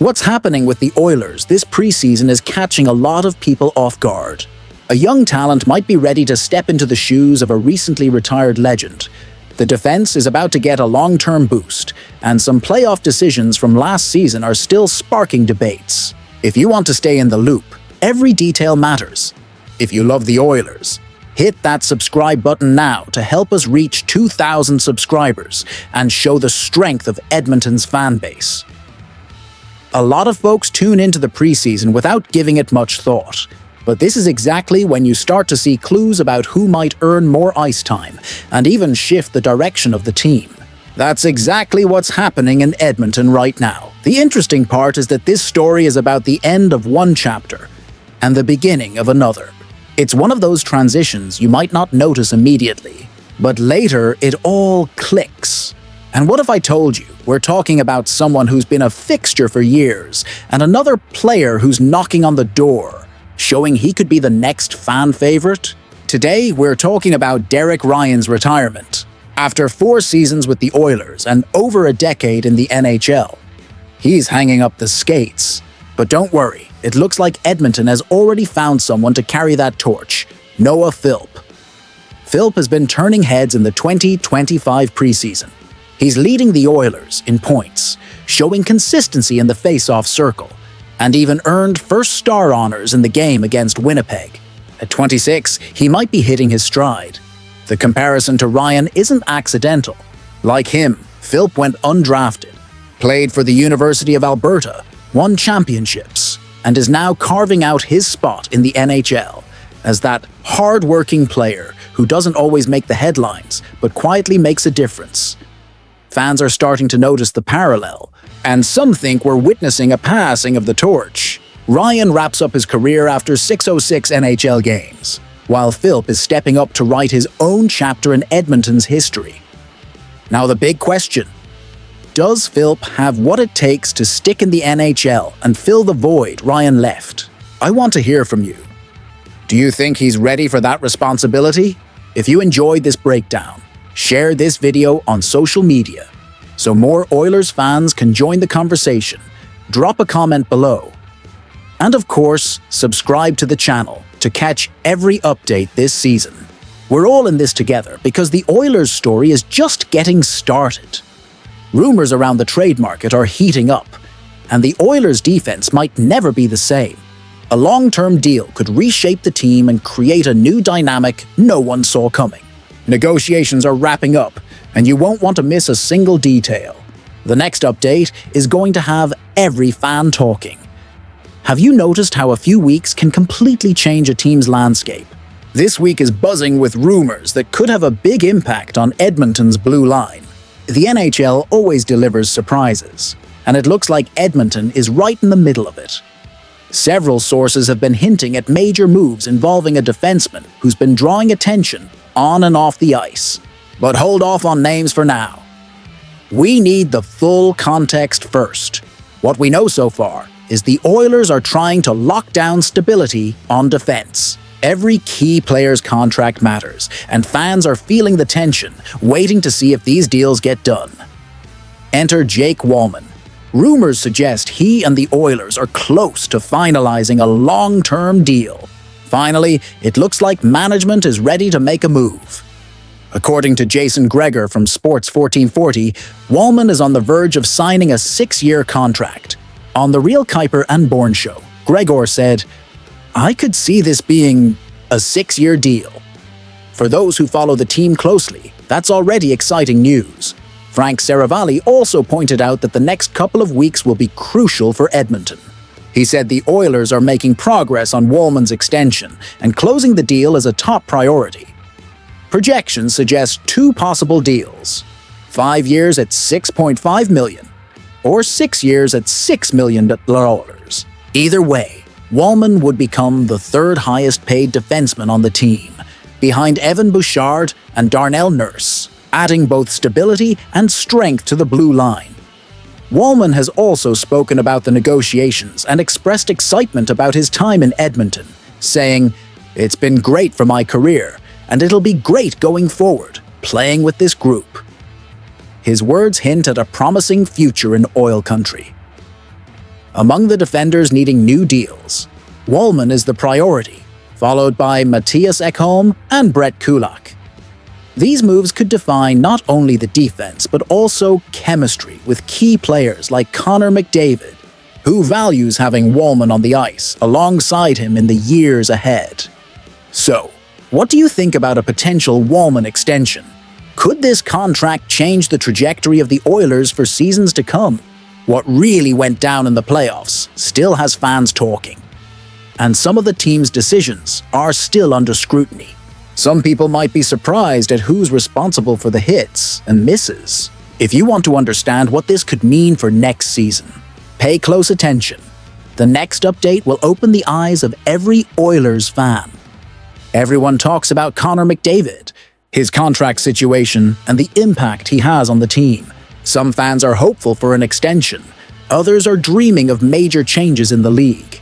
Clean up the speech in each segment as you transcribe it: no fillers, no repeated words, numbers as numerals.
What's happening with the Oilers this preseason is catching a lot of people off guard. A young talent might be ready to step into the shoes of a recently retired legend. The defense is about to get a long-term boost, and some playoff decisions from last season are still sparking debates. If you want to stay in the loop, every detail matters. If you love the Oilers, hit that subscribe button now to help us reach 2,000 subscribers and show the strength of Edmonton's fan base. A lot of folks tune into the preseason without giving it much thought, but this is exactly when you start to see clues about who might earn more ice time and even shift the direction of the team. That's exactly what's happening in Edmonton right now. The interesting part is that this story is about the end of one chapter and the beginning of another. It's one of those transitions you might not notice immediately, but later it all clicks. And what if I told you we're talking about someone who's been a fixture for years and another player who's knocking on the door, showing he could be the next fan favorite? Today, we're talking about Derek Ryan's retirement. After 4 seasons with the Oilers and over a decade in the NHL, he's hanging up the skates. But don't worry, it looks like Edmonton has already found someone to carry that torch, Noah Philp. Philp has been turning heads in the 2025 preseason. He's leading the Oilers in points, showing consistency in the face-off circle, and even earned first-star honors in the game against Winnipeg. At 26, he might be hitting his stride. The comparison to Ryan isn't accidental. Like him, Philp went undrafted, played for the University of Alberta, won championships, and is now carving out his spot in the NHL as that hard-working player who doesn't always make the headlines, but quietly makes a difference. Fans are starting to notice the parallel, and some think we're witnessing a passing of the torch. Ryan wraps up his career after 606 NHL games, while Philp is stepping up to write his own chapter in Edmonton's history. Now the big question: does Philp have what it takes to stick in the NHL and fill the void Ryan left? I want to hear from you. Do you think he's ready for that responsibility? If you enjoyed this breakdown, share this video on social media so more Oilers fans can join the conversation. Drop a comment below. And of course, subscribe to the channel to catch every update this season. We're all in this together because the Oilers story is just getting started. Rumors around the trade market are heating up, and the Oilers' defense might never be the same. A long-term deal could reshape the team and create a new dynamic no one saw coming. Negotiations are wrapping up, and you won't want to miss a single detail. The next update is going to have every fan talking. Have you noticed how a few weeks can completely change a team's landscape? This week is buzzing with rumors that could have a big impact on Edmonton's blue line. The NHL always delivers surprises, and it looks like Edmonton is right in the middle of it. Several sources have been hinting at major moves involving a defenseman who's been drawing attention on and off the ice. But hold off on names for now. We need the full context first. What we know so far is the Oilers are trying to lock down stability on defense. Every key player's contract matters, and fans are feeling the tension, waiting to see if these deals get done. Enter Jake Walman. Rumors suggest he and the Oilers are close to finalizing a long-term deal. Finally, it looks like management is ready to make a move. According to Jason Gregor from Sports 1440, Walman is on the verge of signing a 6-year contract. On The Real Kuiper and Bourne Show, Gregor said, "I could see this being a 6-year deal." For those who follow the team closely, that's already exciting news. Frank Saravalli also pointed out that the next couple of weeks will be crucial for Edmonton. He said the Oilers are making progress on Walman's extension, and closing the deal is a top priority. Projections suggest 2 possible deals: 5 years at $6.5 million, or 6 years at $6 million. Either way, Walman would become the 3rd highest paid defenseman on the team, behind Evan Bouchard and Darnell Nurse, adding both stability and strength to the blue line. Walman has also spoken about the negotiations and expressed excitement about his time in Edmonton, saying, "It's been great for my career, and it'll be great going forward, playing with this group." His words hint at a promising future in oil country. Among the defenders needing new deals, Walman is the priority, followed by Mattias Ekholm and Brett Kulak. These moves could define not only the defense, but also chemistry with key players like Conor McDavid, who values having Walman on the ice alongside him in the years ahead. So, what do you think about a potential Walman extension? Could this contract change the trajectory of the Oilers for seasons to come? What really went down in the playoffs still has fans talking. And some of the team's decisions are still under scrutiny. Some people might be surprised at who's responsible for the hits and misses. If you want to understand what this could mean for next season, pay close attention. The next update will open the eyes of every Oilers fan. Everyone talks about Conor McDavid, his contract situation, and the impact he has on the team. Some fans are hopeful for an extension. Others are dreaming of major changes in the league.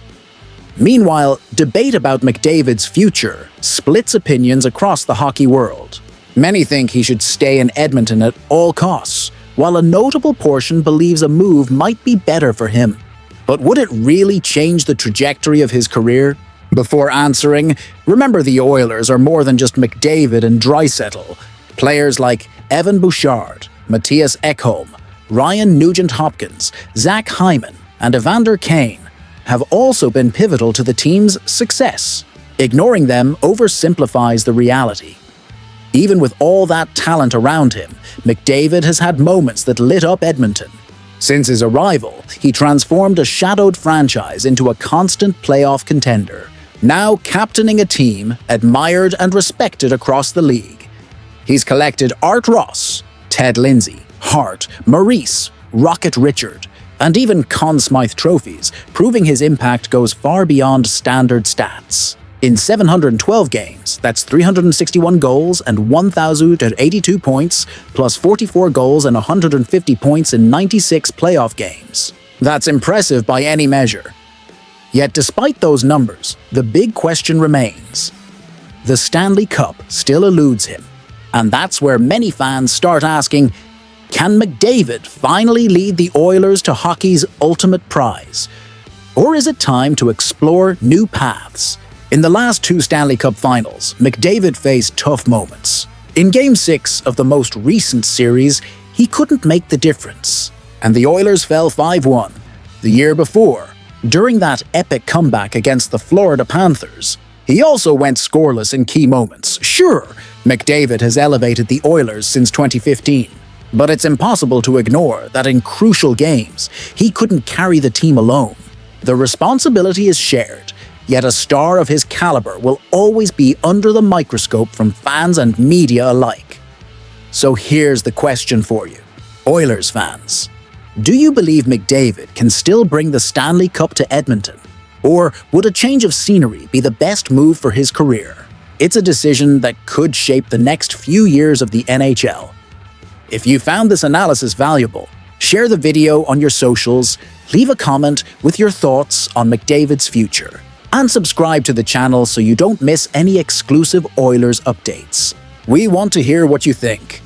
Meanwhile, debate about McDavid's future splits opinions across the hockey world. Many think he should stay in Edmonton at all costs, while a notable portion believes a move might be better for him. But would it really change the trajectory of his career? Before answering, remember the Oilers are more than just McDavid and Draisaitl. Players like Evan Bouchard, Mattias Ekholm, Ryan Nugent-Hopkins, Zach Hyman, and Evander Kane have also been pivotal to the team's success. Ignoring them oversimplifies the reality. Even with all that talent around him, McDavid has had moments that lit up Edmonton. Since his arrival, he transformed a shadowed franchise into a constant playoff contender, now captaining a team admired and respected across the league. He's collected Art Ross, Ted Lindsay, Hart, Maurice, Rocket Richard, and even Conn Smythe trophies, proving his impact goes far beyond standard stats. In 712 games, that's 361 goals and 1,082 points, plus 44 goals and 150 points in 96 playoff games. That's impressive by any measure. Yet despite those numbers, the big question remains. The Stanley Cup still eludes him, and that's where many fans start asking, can McDavid finally lead the Oilers to hockey's ultimate prize? Or is it time to explore new paths? In the last two Stanley Cup finals, McDavid faced tough moments. In Game 6 of the most recent series, he couldn't make the difference, and the Oilers fell 5-1. The year before, during that epic comeback against the Florida Panthers, he also went scoreless in key moments. Sure, McDavid has elevated the Oilers since 2015, but it's impossible to ignore that in crucial games, he couldn't carry the team alone. The responsibility is shared, yet a star of his caliber will always be under the microscope from fans and media alike. So here's the question for you, Oilers fans. Do you believe McDavid can still bring the Stanley Cup to Edmonton? Or would a change of scenery be the best move for his career? It's a decision that could shape the next few years of the NHL. If you found this analysis valuable, share the video on your socials, leave a comment with your thoughts on McDavid's future, and subscribe to the channel so you don't miss any exclusive Oilers updates. We want to hear what you think.